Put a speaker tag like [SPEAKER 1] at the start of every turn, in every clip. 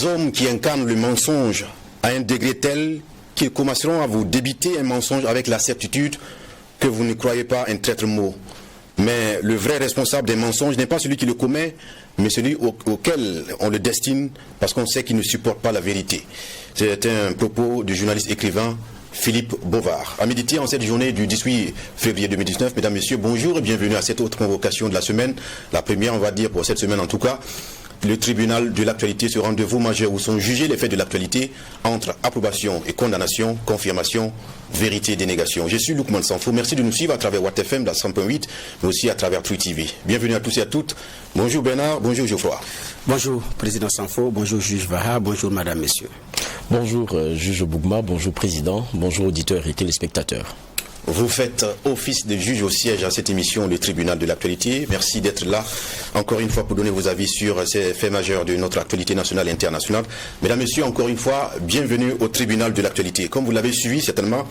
[SPEAKER 1] des hommes qui incarnent le mensonge à un degré tel qu'ils commenceront à vous débiter un mensonge avec la certitude que vous ne croyez pas un traître mot. Mais le vrai responsable des mensonges n'est pas celui qui le commet, mais celui auquel on le destine parce qu'on sait qu'il ne supporte pas la vérité. C'est un propos du journaliste écrivain Philippe Bovard. À méditer en cette journée du 18 février 2019, mesdames, messieurs, bonjour et bienvenue à cette autre convocation de la semaine. La première, on va dire, pour cette semaine en tout cas. Le tribunal de l'actualité, ce rendez-vous majeur où sont jugés les faits de l'actualité entre approbation et condamnation, confirmation, vérité et dénégation. Je suis Loukman Sanfo. Merci de nous suivre à travers Watt FM, la 100.8, mais aussi à travers True TV. Bienvenue à tous et à toutes. Bonjour Bernard, bonjour Geoffroy.
[SPEAKER 2] Bonjour Président Sanfo, bonjour Juge Vaha, bonjour Madame, Messieurs.
[SPEAKER 3] Bonjour Juge Bougma, bonjour Président, bonjour auditeurs et téléspectateurs.
[SPEAKER 1] Vous faites office de juge au siège à cette émission, le tribunal de l'actualité. Merci d'être là encore une fois pour donner vos avis sur ces faits majeurs de notre actualité nationale et internationale. Mesdames, Messieurs, encore une fois, bienvenue au tribunal de l'actualité. Comme vous l'avez suivi certainement,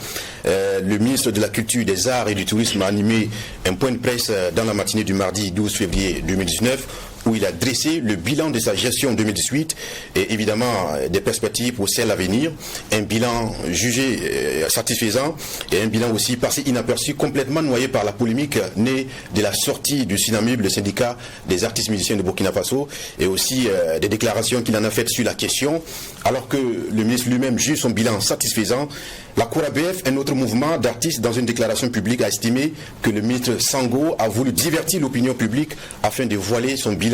[SPEAKER 1] le ministre de la Culture, des Arts et du Tourisme a animé un point de presse dans la matinée du mardi 12 février 2019 où il a dressé le bilan de sa gestion 2018 et évidemment des perspectives pour celle à venir. Un bilan jugé satisfaisant et un bilan aussi passé inaperçu, complètement noyé par la polémique née de la sortie du SINAMIB, le syndicat des artistes musiciens de Burkina Faso, et aussi des déclarations qu'il en a faites sur la question. Alors que le ministre lui-même juge son bilan satisfaisant, la Cour ABF, un autre mouvement d'artistes, dans une déclaration publique, a estimé que le ministre Sango a voulu divertir l'opinion publique afin de voiler son bilan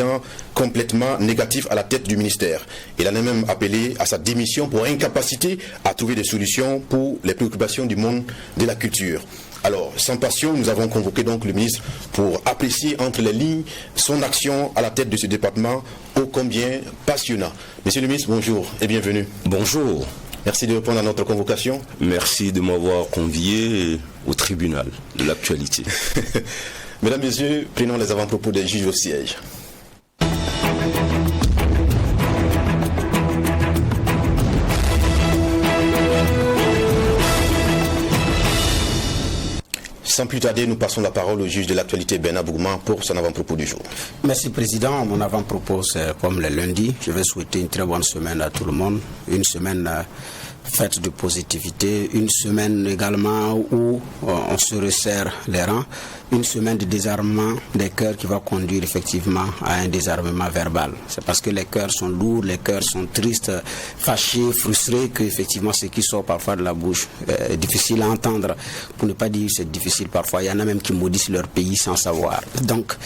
[SPEAKER 1] complètement négatif à la tête du ministère. Il en a même appelé à sa démission pour incapacité à trouver des solutions pour les préoccupations du monde de la culture. Alors, sans passion, nous avons convoqué donc le ministre pour apprécier entre les lignes son action à la tête de ce département ô combien passionnant. Monsieur le ministre, bonjour et bienvenue.
[SPEAKER 4] Bonjour.
[SPEAKER 1] Merci de répondre à notre convocation.
[SPEAKER 4] Merci de m'avoir convié au tribunal de l'actualité.
[SPEAKER 1] Mesdames, Messieurs, prenons les avant-propos des juges au siège. Sans plus tarder, nous passons la parole au juge de l'actualité Bernard Bougma pour son avant-propos du jour.
[SPEAKER 2] Merci Président. Mon avant-propos, c'est comme le lundi. Je vais souhaiter une très bonne semaine à tout le monde. Une semaine faite de positivité. Une semaine également où on se resserre les rangs. Une semaine de désarmement des cœurs qui va conduire effectivement à un désarmement verbal. C'est parce que les cœurs sont lourds, les cœurs sont tristes, fâchés, frustrés, que effectivement ce qui sort parfois de la bouche est difficile à entendre. Pour ne pas dire c'est difficile parfois. Il y en a même qui maudissent leur pays sans savoir. Donc,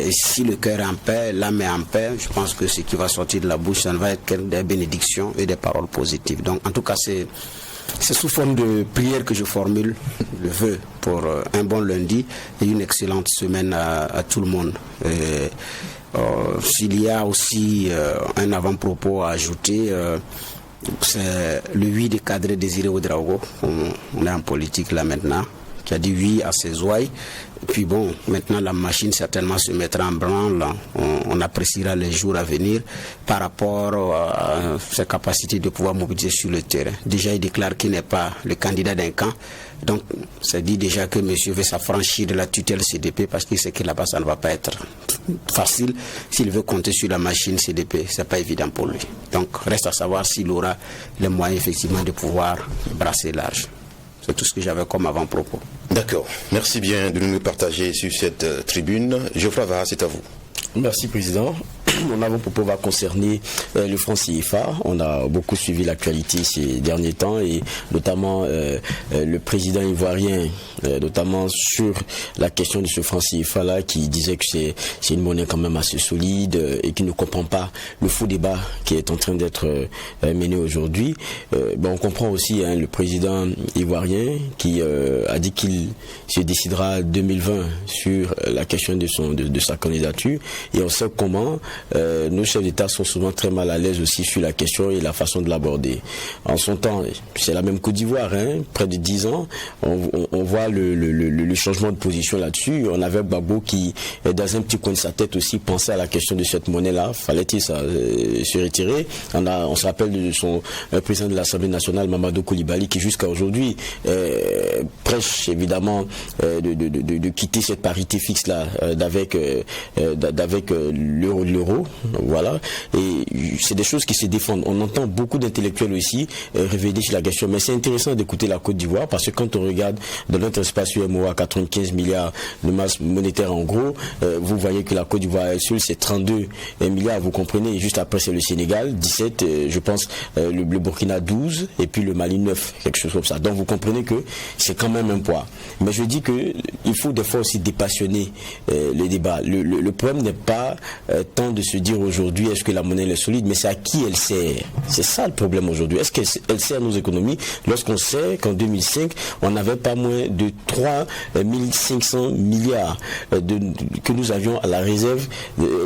[SPEAKER 2] si le cœur est en paix, l'âme est en paix, je pense que ce qui va sortir de la bouche, ça ne va être que des bénédictions et des paroles positives. Donc, en tout cas, c'est sous forme de prière que je formule le vœu pour un bon lundi et une excellente semaine à tout le monde. S'il y a aussi un avant-propos à ajouter, c'est le oui des cadres Désiré Ouedraogo, on est en politique là maintenant, qui a dit oui à ses ouailles. Et puis bon, maintenant la machine certainement se mettra en branle. On appréciera les jours à venir par rapport à ses capacités de pouvoir mobiliser sur le terrain. Déjà, il déclare qu'il n'est pas le candidat d'un camp. Donc, ça dit déjà que monsieur veut s'affranchir de la tutelle CDP parce qu'il sait que là-bas, ça ne va pas être facile. S'il veut compter sur la machine CDP, c'est pas évident pour lui. Donc, reste à savoir s'il aura les moyens effectivement de pouvoir brasser large. C'est tout ce que j'avais comme avant-propos.
[SPEAKER 1] D'accord. Merci bien de nous partager sur cette tribune. Geoffroy Vaha, c'est à vous.
[SPEAKER 3] Merci Président. Mon avant-propos va concerner le franc CFA. On a beaucoup suivi l'actualité ces derniers temps et notamment le président ivoirien, notamment sur la question de ce franc CFA là, qui disait que c'est une monnaie quand même assez solide et qui ne comprend pas le faux débat qui est en train d'être mené aujourd'hui. On comprend aussi le président ivoirien qui a dit qu'il se décidera 2020 sur la question de sa candidature et on sait comment nos chefs d'État sont souvent très mal à l'aise aussi sur la question et la façon de l'aborder. En son temps, c'est la même Côte d'Ivoire, près de 10 ans, on voit le changement de position là-dessus. On avait Gbagbo qui, dans un petit coin de sa tête aussi, pensait à la question de cette monnaie-là. Fallait-il se retirer? On se rappelle de son président de l'Assemblée nationale, Mamadou Koulibaly, qui jusqu'à aujourd'hui prêche évidemment de quitter cette parité fixe-là d'avec l'euro. Congo, voilà, et c'est des choses qui se défendent. On entend beaucoup d'intellectuels aussi revenir sur la question, mais c'est intéressant d'écouter la Côte d'Ivoire, parce que quand on regarde dans notre espace UEMOA 95 milliards de masse monétaire en gros, vous voyez que la Côte d'Ivoire elle seule c'est 32 milliards, vous comprenez, et juste après c'est le Sénégal 17, je pense le Burkina 12 et puis le Mali 9, quelque chose comme ça. Donc vous comprenez que c'est quand même un poids. Mais je dis que il faut des fois aussi dépassionner les débats. Le problème n'est pas tant de se dire aujourd'hui est-ce que la monnaie est solide, mais c'est à qui elle sert. C'est ça le problème aujourd'hui. Est-ce qu'elle sert nos économies lorsqu'on sait qu'en 2005 on n'avait pas moins de 3500 milliards que nous avions à la réserve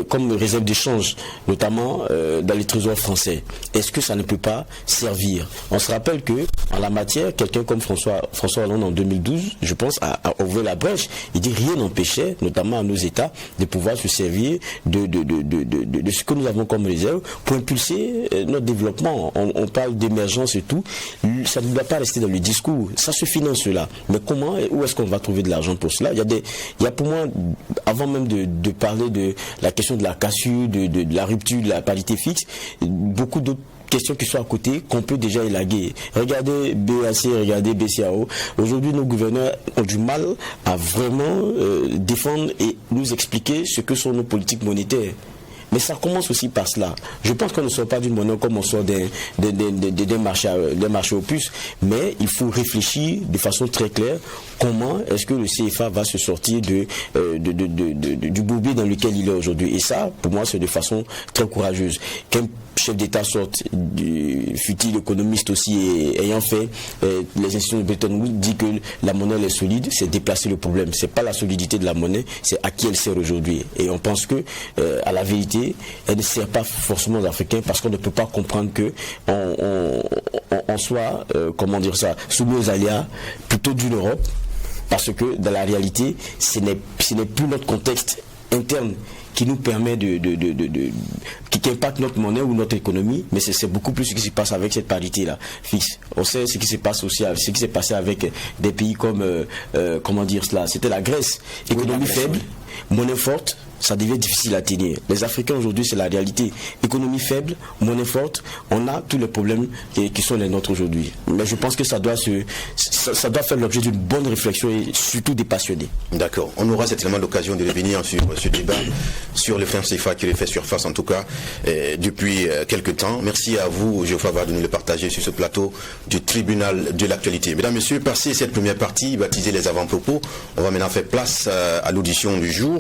[SPEAKER 3] comme réserve d'échange, notamment dans les trésors français. Est-ce que ça ne peut pas servir? On se rappelle que en la matière, quelqu'un comme François Hollande en 2012, je pense, a ouvert la brèche. Il dit rien n'empêchait, notamment à nos États, de pouvoir se servir de ce que nous avons comme réserve pour impulser notre développement. On parle d'émergence et tout. Ça ne doit pas rester dans le discours. Ça se finance cela. Mais comment et où est-ce qu'on va trouver de l'argent pour cela? Il y a pour moi, avant même de parler de la question de la cassure, de la rupture de la parité fixe, beaucoup d'autres questions qui sont à côté qu'on peut déjà élaguer. Regardez BAC, regardez BCAO. Aujourd'hui, nos gouverneurs ont du mal à vraiment défendre et nous expliquer ce que sont nos politiques monétaires. Mais ça commence aussi par cela. Je pense qu'on ne sort pas d'une monnaie comme on sort d'un marché aux puces, mais il faut réfléchir de façon très claire comment est-ce que le CFA va se sortir du bourbier dans lequel il est aujourd'hui. Et ça, pour moi, c'est de façon très courageuse. Qu'un chef d'État sorte, fut-il économiste aussi, ayant fait les institutions de Bretton Woods, dit que la monnaie est solide, c'est déplacer le problème. C'est pas la solidité de la monnaie, c'est à qui elle sert aujourd'hui. Et on pense que, à la vérité, elle ne sert pas forcément aux Africains parce qu'on ne peut pas comprendre que on soit, comment dire ça, soumis aux aléas plutôt d'une Europe, parce que dans la réalité, ce n'est plus notre contexte interne qui nous permet qui impacte notre monnaie ou notre économie, mais c'est beaucoup plus ce qui se passe avec cette parité-là fixe. On sait ce qui se passe aussi, ce qui s'est passé avec des pays comme, comment dire cela, c'était la Grèce. Économie faible, monnaie forte, ça devient difficile à tenir. Les Africains aujourd'hui, c'est la réalité. Économie faible, monnaie forte, on a tous les problèmes qui sont les nôtres aujourd'hui. Mais je pense que ça doit faire l'objet d'une bonne réflexion et surtout des passionnés.
[SPEAKER 1] D'accord. On aura certainement l'occasion de revenir sur ce débat, sur le franc CFA qui refait surface en tout cas depuis quelques temps. Merci à vous, Geoffroy Var, de nous le partager sur ce plateau du tribunal de l'actualité. Mesdames, Messieurs, passé cette première partie, baptisée les avant-propos, on va maintenant faire place à l'audition du jour.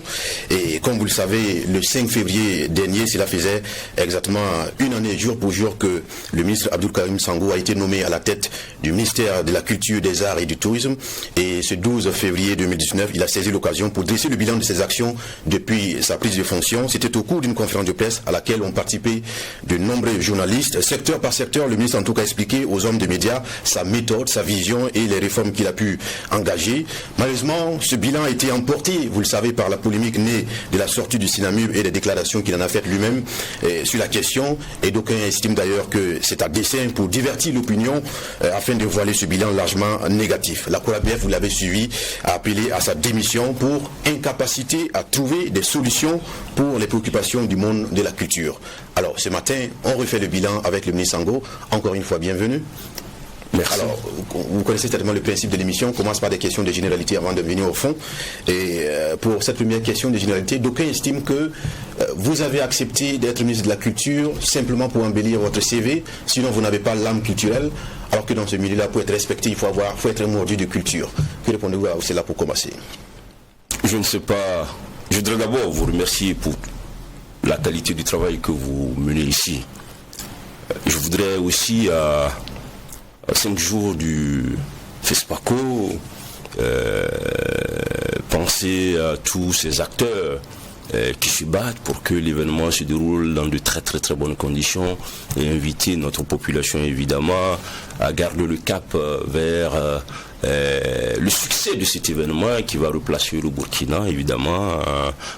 [SPEAKER 1] Et comme vous le savez, le 5 février dernier, cela faisait exactement une année jour pour jour que le ministre Abdoul Karim Sango a été nommé à la tête du ministère de la Culture, des Arts et du Tourisme. Et ce 12 février 2019, il a saisi l'occasion pour dresser le bilan de ses actions depuis sa prise de fonction. C'était au cours d'une conférence de presse à laquelle ont participé de nombreux journalistes. Secteur par secteur, le ministre en tout cas a expliqué aux hommes de médias sa méthode, sa vision et les réformes qu'il a pu engager. Malheureusement, ce bilan a été emporté, vous le savez, par la polémique née de la sortie du Sinamub et des déclarations qu'il en a faites lui-même sur la question. Et d'aucuns estiment d'ailleurs que c'est à dessein pour divertir l'opinion afin de voiler ce bilan largement négatif. La CORABF, vous l'avez suivi, a appelé à sa démission pour incapacité à trouver des solutions pour les préoccupations du monde de la culture. Alors ce matin, on refait le bilan avec le ministre Sango. Encore une fois, bienvenue. Merci. Alors, vous connaissez certainement le principe de l'émission. On commence par des questions de généralité avant de venir au fond. Et pour cette première question de généralité, d'aucuns estiment que vous avez accepté d'être ministre de la Culture simplement pour embellir votre CV, sinon vous n'avez pas l'âme culturelle, alors que dans ce milieu-là, pour être respecté, il faut être mordu de culture. Que répondez-vous à cela pour commencer?
[SPEAKER 4] Je ne sais pas. Je voudrais d'abord vous remercier pour la qualité du travail que vous menez ici. Je voudrais aussi, à 5 jours du FESPACO, penser à tous ces acteurs qui se battent pour que l'événement se déroule dans de très bonnes conditions et inviter notre population évidemment à garder le cap vers le succès de cet événement qui va replacer le Burkina évidemment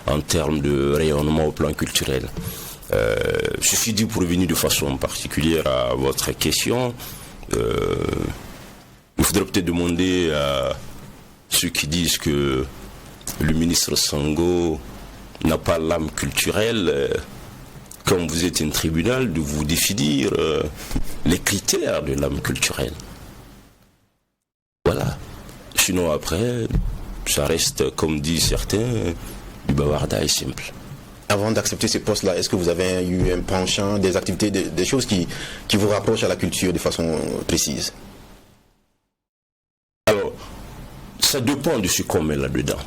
[SPEAKER 4] en termes de rayonnement au plan culturel. Ceci dit, pour revenir de façon particulière à votre question, il faudrait peut-être demander à ceux qui disent que le ministre Sango n'a pas l'âme culturelle comme vous êtes un tribunal, de vous définir les critères de l'âme culturelle. Voilà. Sinon après, ça reste, comme disent certains, du bavardage simple.
[SPEAKER 1] Avant d'accepter ce poste-là, est-ce que vous avez eu un penchant, des activités, des choses qui vous rapprochent à la culture de façon précise?
[SPEAKER 4] Alors, ça dépend de ce qu'on met là-dedans.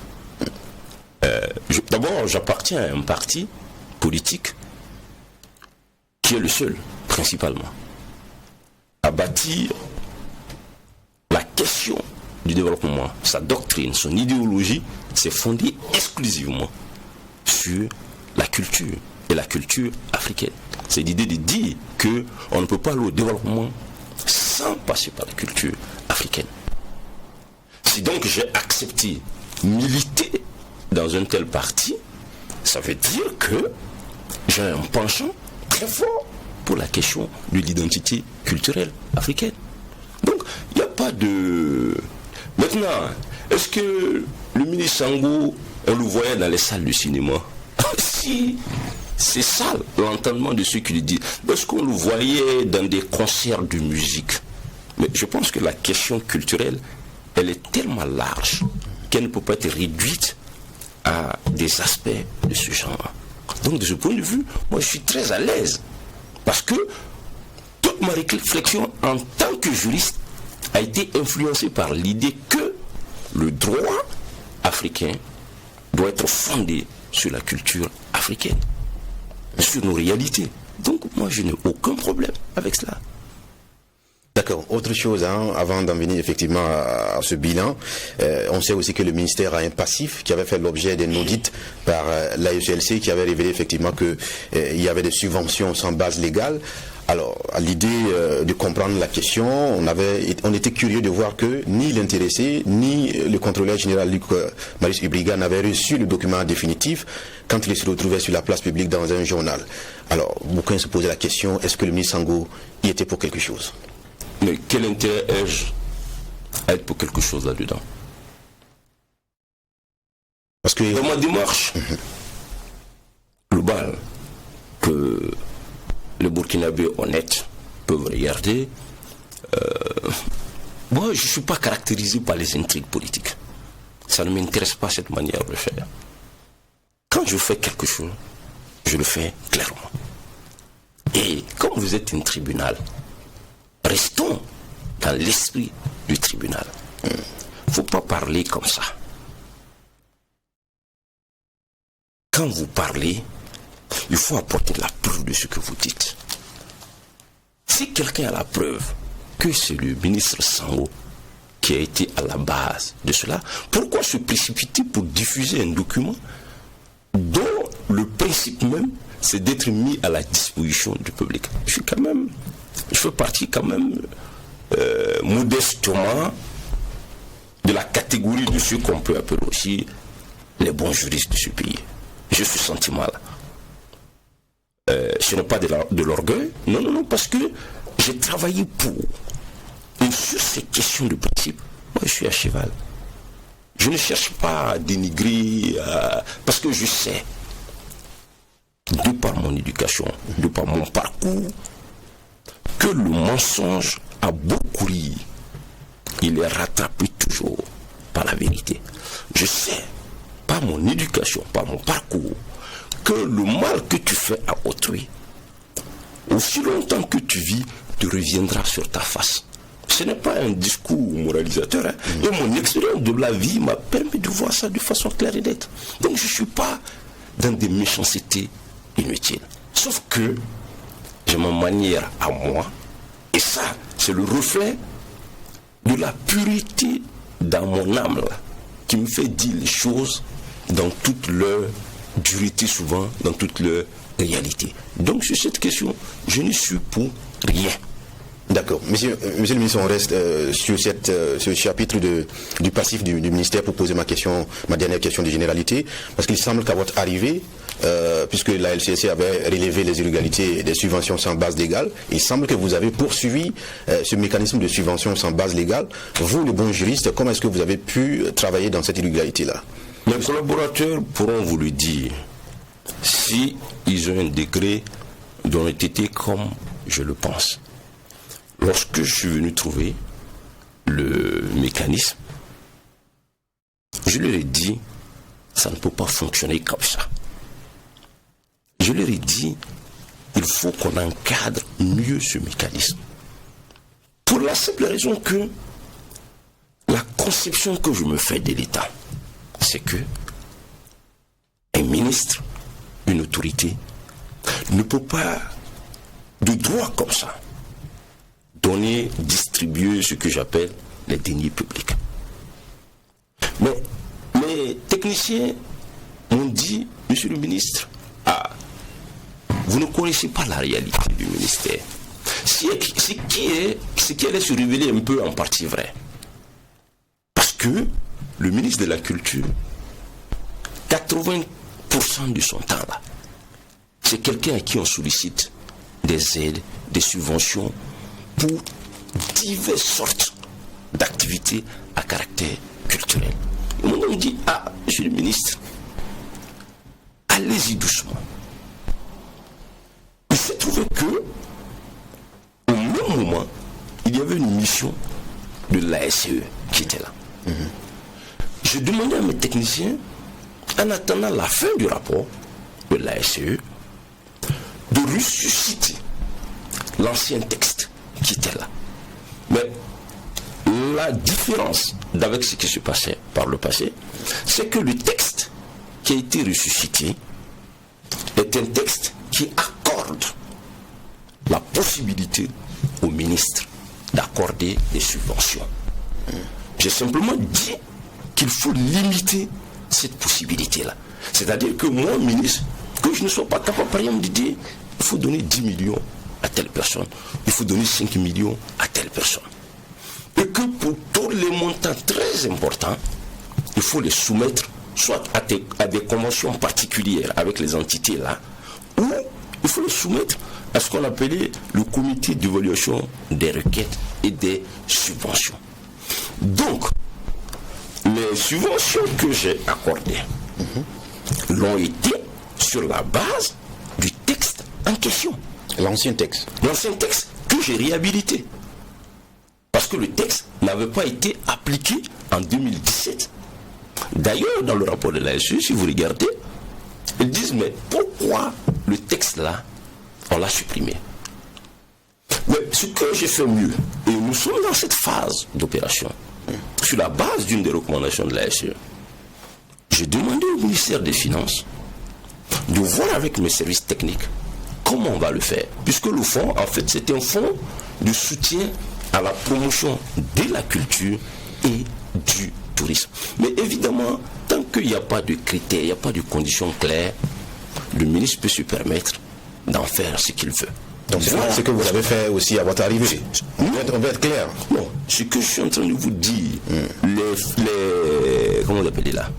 [SPEAKER 4] D'abord, j'appartiens à un parti politique qui est le seul, principalement, à bâtir la question du développement. Sa doctrine, son idéologie, s'est fondée exclusivement sur la culture, et la culture africaine. C'est l'idée de dire qu'on ne peut pas aller au développement sans passer par la culture africaine. Si donc j'ai accepté militer dans un tel parti, ça veut dire que j'ai un penchant très fort pour la question de l'identité culturelle africaine. Donc, il n'y a pas de... Maintenant, est-ce que le ministre Sango, on le voyait dans les salles de cinéma? Si c'est ça l'entendement de ceux qui le disent, est-ce qu'on le voyait dans des concerts de musique? Mais je pense que la question culturelle, elle est tellement large qu'elle ne peut pas être réduite à des aspects de ce genre. Donc de ce point de vue, moi je suis très à l'aise parce que toute ma réflexion en tant que juriste a été influencée par l'idée que le droit africain doit être fondé sur la culture africaine, sur nos réalités. Donc moi je n'ai aucun problème avec cela.
[SPEAKER 1] D'accord. Autre chose, avant d'en venir effectivement à ce bilan, on sait aussi que le ministère a un passif qui avait fait l'objet d'un audit par l'AECLC qui avait révélé effectivement qu'il y avait des subventions sans base légale. Alors, à l'idée de comprendre la question, on était curieux de voir que ni l'intéressé, ni le contrôleur général Luc Marius Ibriga n'avaient reçu le document définitif quand il se retrouvait sur la place publique dans un journal. Alors, beaucoup se posaient la question, est-ce que le ministre Sango y était pour quelque chose?
[SPEAKER 4] Mais quel intérêt ai-je à être pour quelque chose là-dedans? Parce que dans ma démarche globale, que les Burkinabés honnêtes peuvent regarder, moi je ne suis pas caractérisé par les intrigues politiques. Ça ne m'intéresse pas cette manière de faire. Quand je fais quelque chose, je le fais clairement. Et comme vous êtes un tribunal, restons dans l'esprit du tribunal. Il ne faut pas parler comme ça. Quand vous parlez, il faut apporter la preuve de ce que vous dites. Si quelqu'un a la preuve que c'est le ministre Sango qui a été à la base de cela, pourquoi se précipiter pour diffuser un document dont le principe même, c'est d'être mis à la disposition du public? Je fais partie quand même modestement de la catégorie de ceux qu'on peut appeler aussi les bons juristes de ce pays. J'ai ce sentiment-là. Ce n'est pas de l'orgueil, non, parce que j'ai travaillé pour. Et sur ces questions de principe, moi je suis à cheval. Je ne cherche pas à dénigrer, parce que je sais, de par mon éducation, de par mon parcours, que le mensonge a beau courir, il est rattrapé toujours par la vérité. Je sais, par mon éducation, par mon parcours, que le mal que tu fais à autrui, aussi longtemps que tu vis, te reviendra sur ta face. Ce n'est pas un discours moralisateur. Et mon expérience de la vie m'a permis de voir ça de façon claire et nette. Donc je ne suis pas dans des méchancetés inutiles. Sauf que j'ai ma manière à moi. Et ça, c'est le reflet de la pureté dans mon âme là, qui me fait dire les choses dans toute leur dureté, souvent dans toute leur réalité. Donc sur cette question, je ne suis pour rien.
[SPEAKER 1] D'accord. Monsieur le ministre, on reste sur ce chapitre du passif du ministère pour poser ma dernière question de généralité, parce qu'il semble qu'à votre arrivée, puisque la LCC avait relevé les illégalités des subventions sans base légale, il semble que vous avez poursuivi ce mécanisme de subvention sans base légale. Vous, le bon juriste, comment est-ce que vous avez pu travailler dans cette illégalité-là?
[SPEAKER 4] Les collaborateurs pourront vous le dire si ils ont un degré d'honnêteté comme je le pense. Lorsque je suis venu trouver le mécanisme, je leur ai dit, ça ne peut pas fonctionner comme ça. Je leur ai dit, il faut qu'on encadre mieux ce mécanisme. Pour la simple raison que la conception que je me fais de l'État, c'est que un ministre, une autorité, ne peut pas, de droit comme ça, donner, distribuer ce que j'appelle les deniers publics. Mais les techniciens m'ont dit, monsieur le ministre, vous ne connaissez pas la réalité du ministère. Ce qui allait se révéler un peu en partie vrai. Parce que le ministre de la Culture, 80% de son temps là, c'est quelqu'un à qui on sollicite des aides, des subventions pour diverses sortes d'activités à caractère culturel. Et on me dit, monsieur le ministre, allez-y doucement. Il s'est trouvé que, au même moment, il y avait une mission de l'ASE qui était là. Je demandais à mes techniciens, en attendant la fin du rapport de l'ASE, de ressusciter l'ancien texte qui était là. Mais la différence avec ce qui se passait par le passé, c'est que le texte qui a été ressuscité est un texte qui accorde la possibilité au ministre d'accorder des subventions. J'ai simplement dit qu'il faut limiter cette possibilité-là. C'est-à-dire que moi, ministre, que je ne sois pas capable, par exemple, de dire il faut donner 10 millions à telle personne, il faut donner 5 millions à telle personne. Et que pour tous les montants très importants, il faut les soumettre soit à des conventions particulières avec les entités là, ou il faut les soumettre à ce qu'on appelait le comité d'évaluation des requêtes et des subventions. Donc, les subventions que j'ai accordées l'ont été sur la base du texte en question.
[SPEAKER 1] L'ancien texte.
[SPEAKER 4] L'ancien texte que j'ai réhabilité. Parce que le texte n'avait pas été appliqué en 2017. D'ailleurs, dans le rapport de l'ASE, si vous regardez, ils disent, mais pourquoi le texte là, on l'a supprimé? Mais ce que j'ai fait mieux, et nous sommes dans cette phase d'opération, sur la base d'une des recommandations de l'ASE, j'ai demandé au ministère des Finances de voir avec mes services techniques comment on va le faire. Puisque le fonds, en fait, c'est un fonds de soutien à la promotion de la culture et du tourisme. Mais évidemment, tant qu'il n'y a pas de critères, il n'y a pas de conditions claires, le ministre peut se permettre d'en faire ce qu'il veut.
[SPEAKER 1] Donc c'est voilà ce que vous avez fait aussi à votre arrivée. On va être clair.
[SPEAKER 4] Non, ce que je suis en train de vous dire, comment on appelle là,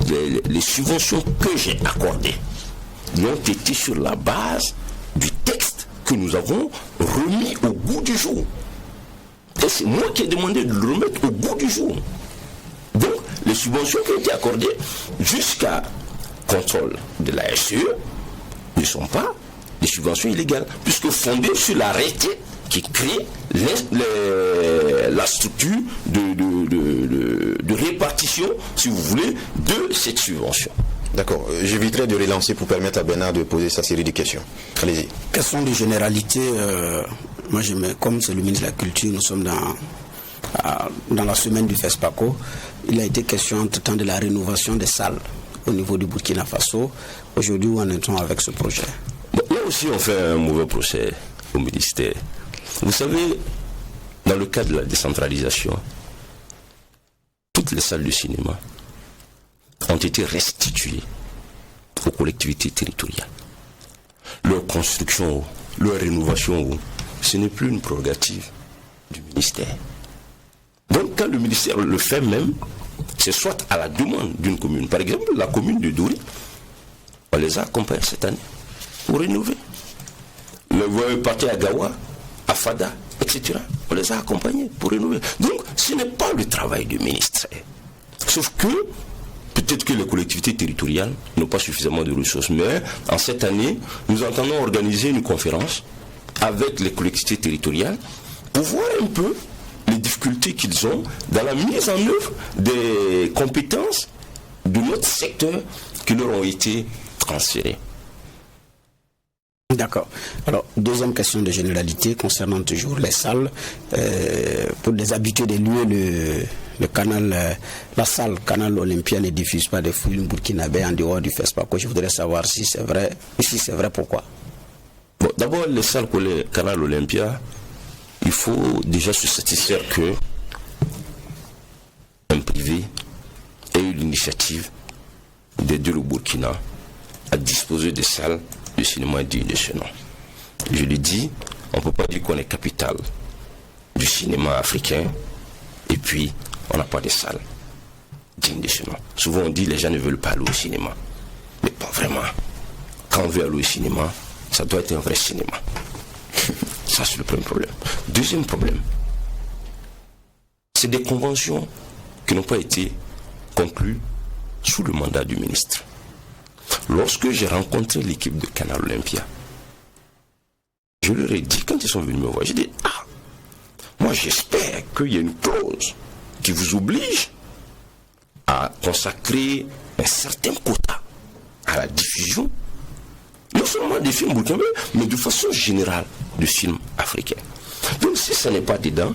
[SPEAKER 4] les subventions que j'ai accordées ont été sur la base du texte que nous avons remis au goût du jour. Et c'est moi qui ai demandé de le remettre au goût du jour. Donc, les subventions qui ont été accordées jusqu'à contrôle de la SE ne sont pas des subventions illégales, puisque fondées sur l'arrêté qui crée la structure de répartition, si vous voulez, de cette subvention.
[SPEAKER 1] D'accord. J'éviterai de relancer pour permettre à Bernard de poser sa série de questions. Allez-y.
[SPEAKER 2] Question de généralité. Moi, comme c'est le ministre de la Culture, nous sommes dans la semaine du FESPACO. Il a été question entre-temps de la rénovation des salles au niveau du Burkina Faso. Aujourd'hui, où en est-on avec ce projet?
[SPEAKER 4] Là aussi, on fait un mauvais procès au ministère. Vous savez, dans le cadre de la décentralisation, toutes les salles de cinéma ont été restituées aux collectivités territoriales. Leur construction, leur rénovation, ce n'est plus une prérogative du ministère. Donc quand le ministère le fait même, c'est soit à la demande d'une commune. Par exemple, la commune de Douri, on les a accompagnés cette année pour rénover. Le parti à Gawa, à Fada, etc. On les a accompagnés pour rénover. Donc ce n'est pas le travail du ministère. Sauf que, peut-être peut-être que les collectivités territoriales n'ont pas suffisamment de ressources, mais en cette année, nous entendons organiser une conférence avec les collectivités territoriales pour voir un peu les difficultés qu'ils ont dans la mise en œuvre des compétences de notre secteur qui leur ont été transférées.
[SPEAKER 2] D'accord. Alors, deuxième question de généralité concernant toujours les salles. Pour les habitués des lieux, le canal, la salle Canal Olympia ne diffuse pas de films burkinabés en dehors du FESPACO. Je voudrais savoir si c'est vrai, et si c'est vrai, pourquoi.
[SPEAKER 4] Bon, d'abord, les salles Canal Olympia, il faut déjà se satisfaire que un privé ait eu l'initiative d'aider le Burkina à disposer de salles de cinéma digne de ce nom. Je le dis, on ne peut pas dire qu'on est capitale du cinéma africain et puis on n'a pas de salles dignes de ce nom. Souvent on dit les gens ne veulent pas aller au cinéma. Mais pas vraiment. Quand on veut aller au cinéma, ça doit être un vrai cinéma. Ça c'est le premier problème. Deuxième problème, c'est des conventions qui n'ont pas été conclues sous le mandat du ministre. Lorsque j'ai rencontré l'équipe de Canal Olympia, je leur ai dit, quand ils sont venus me voir, j'ai dit, moi j'espère qu'il y a une clause qui vous oblige à consacrer un certain quota à la diffusion, non seulement des films burkinabés, mais de façon générale de films africains. Donc si ça n'est pas dedans,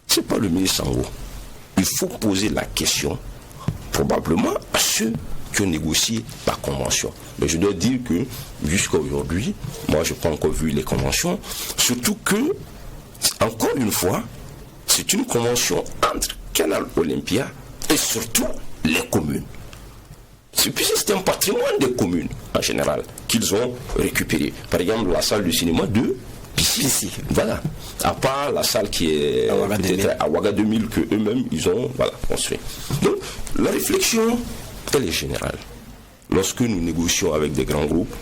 [SPEAKER 4] ce n'est pas le ministre Sango. Il faut poser la question probablement à ceux qui ont négocié la convention. Mais je dois dire que jusqu'à aujourd'hui, moi je n'ai pas encore vu les conventions, surtout que, encore une fois, c'est une convention entre Canal Olympia et surtout les communes. C'est un patrimoine des communes en général qu'ils ont récupéré. Par exemple, la salle de cinéma de Pissi. Voilà. À part la salle qui est peut-être à Ouaga 2000 que eux-mêmes ils ont construit. Donc la réflexion, elle est générale. Lorsque nous négocions avec des grands groupes,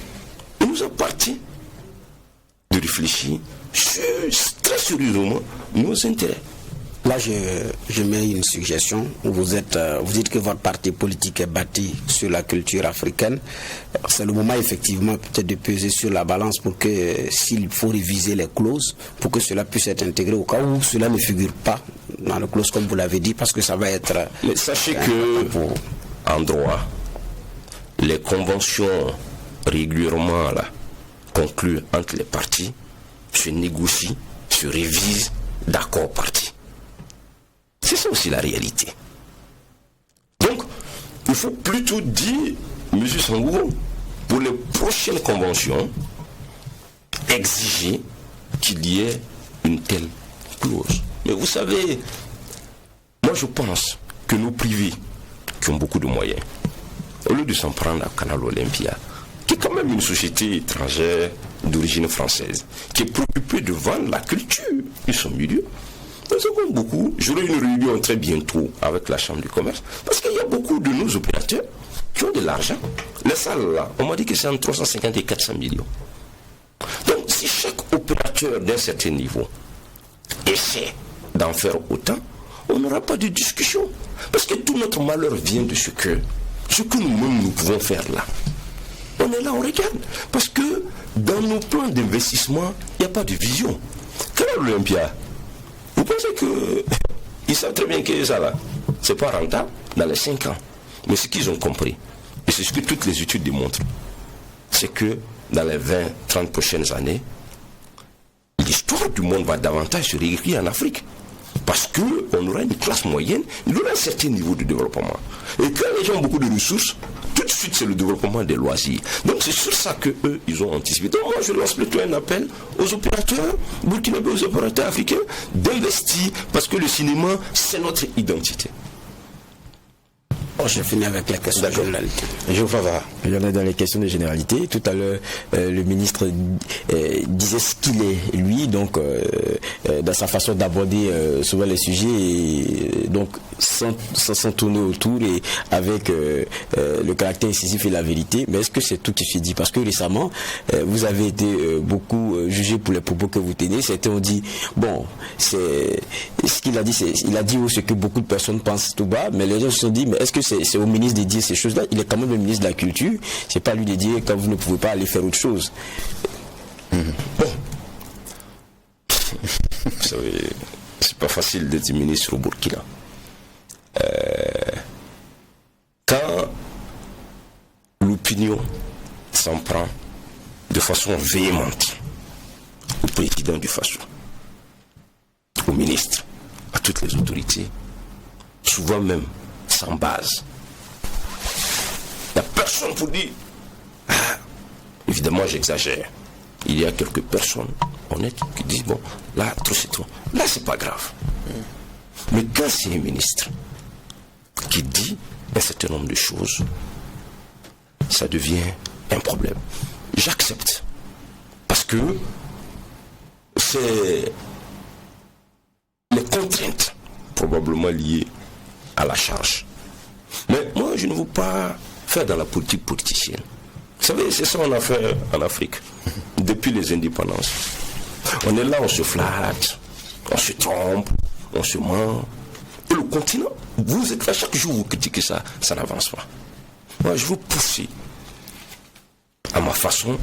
[SPEAKER 4] il nous appartient de réfléchir très sérieusement nos intérêts.
[SPEAKER 2] Là, je mets une suggestion. Vous dites que votre parti politique est bâti sur la culture africaine. C'est le moment, effectivement, peut-être de peser sur la balance pour que, s'il faut réviser les clauses, pour que cela puisse être intégré au cas où cela ne figure pas dans les clauses, comme vous l'avez dit, parce que ça va être...
[SPEAKER 4] Mais sachez que, en droit, les conventions régulièrement conclues entre les partis se négocient, se révisent d'accord parti. C'est ça aussi la réalité. Donc, il faut plutôt dire, M. Sango, pour les prochaines conventions, exiger qu'il y ait une telle clause. Mais vous savez, moi je pense que nos privés, qui ont beaucoup de moyens, au lieu de s'en prendre à Canal Olympia, qui est quand même une société étrangère d'origine française, qui est préoccupée de vendre la culture de son milieu, nous avons beaucoup. J'aurai une réunion très bientôt avec la Chambre du commerce, parce qu'il y a beaucoup de nos opérateurs qui ont de l'argent. Les salles là, on m'a dit que c'est entre 350 et 400 millions. Donc si chaque opérateur d'un certain niveau essaie d'en faire autant, on n'aura pas de discussion. Parce que tout notre malheur vient de ce que nous-mêmes nous pouvons faire là. On est là, on regarde. Parce que dans nos plans d'investissement, il n'y a pas de vision. Canal Olympia, vous pensez qu'ils savent très bien que ça là, c'est pas rentable dans les 5 ans. Mais ce qu'ils ont compris, et c'est ce que toutes les études démontrent, c'est que dans les 20-30 prochaines années, l'histoire du monde va davantage se réécrire en Afrique. Parce qu'on aura une classe moyenne, il y aura un certain niveau de développement. Et quand les gens ont beaucoup de ressources, tout de suite c'est le développement des loisirs. Donc c'est sur ça qu'eux, ils ont anticipé. Donc moi je lance plutôt un appel aux opérateurs burkinabés, aux opérateurs africains, d'investir, parce que le cinéma, c'est notre identité.
[SPEAKER 2] Je finis avec la question de généralité.
[SPEAKER 3] Il y en a dans les questions de généralité. Tout à l'heure, le ministre disait ce qu'il est, lui, donc dans sa façon d'aborder souvent les sujets, et donc sans tourner autour et avec le caractère incisif et la vérité. Mais est-ce que c'est tout qui se dit? Parce que récemment, vous avez été beaucoup jugé pour les propos que vous tenez. Certains ont dit, bon, ce qu'il a dit, il a dit ce que beaucoup de personnes pensent tout bas, mais les gens se sont dit, mais est-ce que c'est au ministre de dire ces choses-là? Il est quand même le ministre de la Culture, c'est pas lui de dire quand vous ne pouvez pas aller faire autre chose.
[SPEAKER 4] Bon. Vous savez, c'est pas facile d'être ministre au Burkina. Quand l'opinion s'en prend de façon véhémente au président du Faso, au ministre, à toutes les autorités, souvent même sans base. Il n'y a personne pour dire, évidemment j'exagère, il y a quelques personnes honnêtes qui disent, bon, là, trop c'est trop. Là, c'est pas grave. Mais quand c'est un ministre qui dit un certain nombre de choses, ça devient un problème. J'accepte. Parce que c'est les contraintes probablement liées à la charge. Mais moi, je ne veux pas faire dans la politique politicienne. Vous savez, c'est ça qu'on a fait en Afrique, depuis les indépendances. On est là, on se flatte, on se trompe, on se ment. Et le continent, vous êtes là, chaque jour vous critiquez ça, ça n'avance pas. Moi, je veux pousser, à ma façon,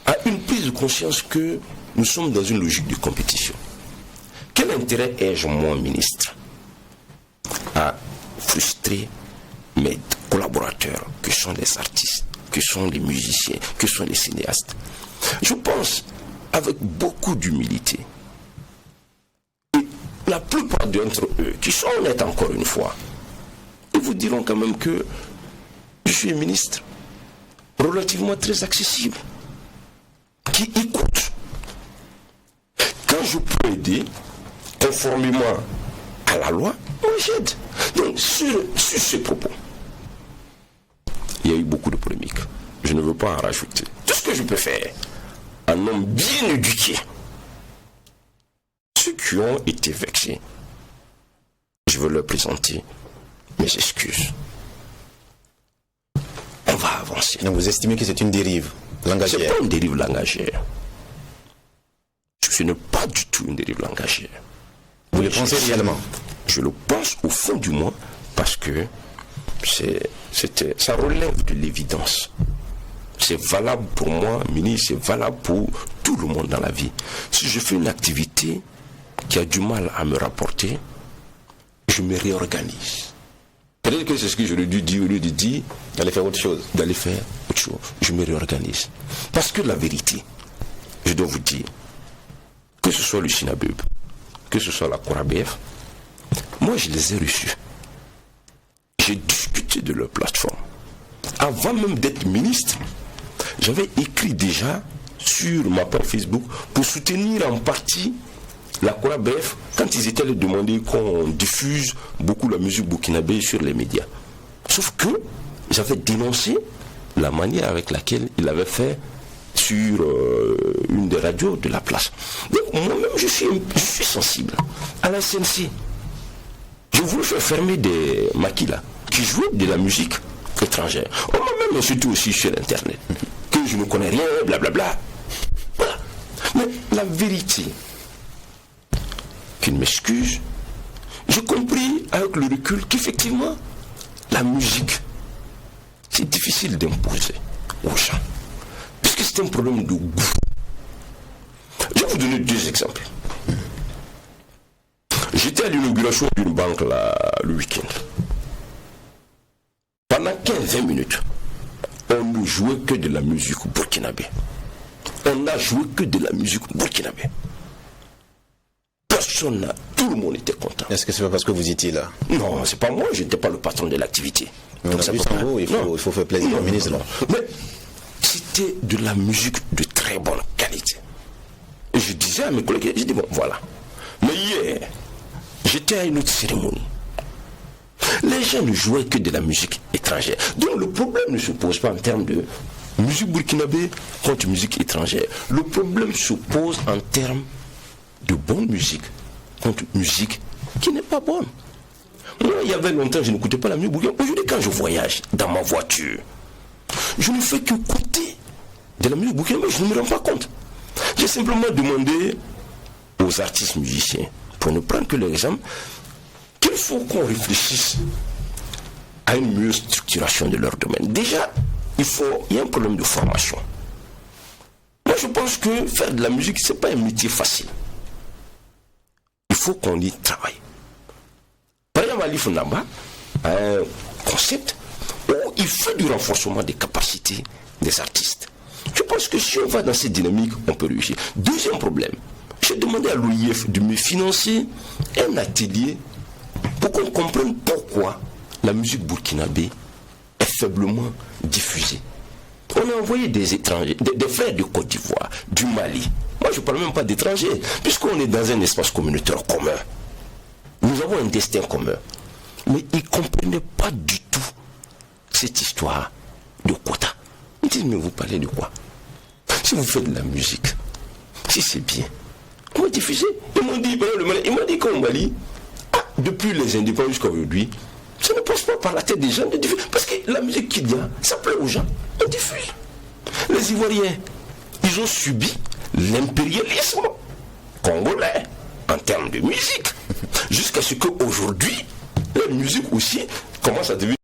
[SPEAKER 4] à une prise de conscience que nous sommes dans une logique de compétition. Quel intérêt ai-je, moi, ministre, à frustrer mes collaborateurs, que sont les artistes, que sont les musiciens, que sont les cinéastes? Je pense, avec beaucoup d'humilité, et la plupart d'entre eux, qui sont honnêtes encore une fois, ils vous diront quand même que je suis un ministre relativement très accessible, qui écoute. Quand je peux aider, conformément à la loi, moi j'aide. Donc sur ces propos, il y a eu beaucoup de polémiques. Je ne veux pas en rajouter. Tout ce que je peux faire, un homme bien éduqué, ceux qui ont été vexés, je veux leur présenter mes excuses. On va avancer.
[SPEAKER 1] Donc vous estimez que c'est une dérive langagière?
[SPEAKER 4] C'est pas une dérive langagière. Ce n'est pas du tout une dérive langagière.
[SPEAKER 1] Vous le pensez réellement?
[SPEAKER 4] Je le pense au fond du moi parce que ça relève de l'évidence. C'est valable pour moi, ministre, c'est valable pour tout le monde dans la vie. Si je fais une activité qui a du mal à me rapporter, je me réorganise. Peut-être que c'est ce que j'aurais dû dire au lieu de dire
[SPEAKER 1] d'aller faire autre chose.
[SPEAKER 4] D'aller faire autre chose. Je me réorganise. Parce que la vérité, je dois vous dire, que ce soit le Sinabub, que ce soit la Corabef, moi je les ai reçus. J'ai discuté de leur plateforme. Avant même d'être ministre, j'avais écrit déjà sur ma page Facebook pour soutenir en partie la Corabef quand ils étaient allés demander qu'on diffuse beaucoup la musique burkinabé sur les médias. Sauf que j'avais dénoncé la manière avec laquelle il avait fait sur une des radios de la place. Donc moi-même je suis sensible à la CNC. Je voulais faire fermer des maquis-là qui jouaient de la musique étrangère. On m'a même insulté aussi sur Internet que je ne connais rien, blablabla. Voilà. Mais la vérité, qu'il m'excuse, j'ai compris avec le recul qu'effectivement, la musique, c'est difficile d'imposer aux gens. Puisque c'est un problème de goût. Je vais vous donner 2 exemples. J'étais à l'inauguration d'une banque là, le week-end. Pendant 15-20 minutes, on ne jouait que de la musique burkinabé. On n'a joué que de la musique burkinabé. Personne, tout le monde était content.
[SPEAKER 1] Est-ce que c'est pas parce que vous étiez là?
[SPEAKER 4] Non, c'est pas moi, je n'étais pas le patron de l'activité.
[SPEAKER 1] Mais on a vu sans vous, il faut faire plaisir au ministre.
[SPEAKER 4] Non. Mais c'était de la musique de très bonne qualité. Et je disais à mes collègues, je dis bon, voilà. Mais hier, j'étais à une autre cérémonie. Les gens ne jouaient que de la musique étrangère. Donc le problème ne se pose pas en termes de musique burkinabé contre musique étrangère. Le problème se pose en termes de bonne musique contre musique qui n'est pas bonne. Moi, il y avait longtemps, je n'écoutais pas la musique burkinabé. Aujourd'hui, quand je voyage dans ma voiture, je ne fais qu'écouter de la musique burkinabé, je ne me rends pas compte. J'ai simplement demandé aux artistes musiciens, pour ne prendre que l'exemple, qu'il faut qu'on réfléchisse à une meilleure structuration de leur domaine. Déjà, il y a un problème de formation. Moi, je pense que faire de la musique, ce n'est pas un métier facile. Il faut qu'on y travaille. Par exemple, Ali Funamba a un concept où il fait du renforcement des capacités des artistes. Je pense que si on va dans cette dynamique, on peut réussir. Deuxième problème, j'ai demandé à l'OIF de me financer un atelier pour qu'on comprenne pourquoi la musique burkinabé est faiblement diffusée. On a envoyé des étrangers, des frères de Côte d'Ivoire, du Mali. Moi, je ne parle même pas d'étrangers, puisqu'on est dans un espace communautaire commun. Nous avons un destin commun. Mais ils ne comprenaient pas du tout cette histoire de quota. Ils disent, mais vous parlez de quoi? Si vous faites de la musique, si c'est bien, on va diffuser. Ils m'ont dit qu'au Mali, depuis les indépendants jusqu'à aujourd'hui, ça ne passe pas par la tête des gens de diffuser. Parce que la musique qu'il y a, ça plaît aux gens. On diffuse. Les Ivoiriens, ils ont subi l'impérialisme congolais en termes de musique. Jusqu'à ce qu'aujourd'hui, la musique aussi commence à devenir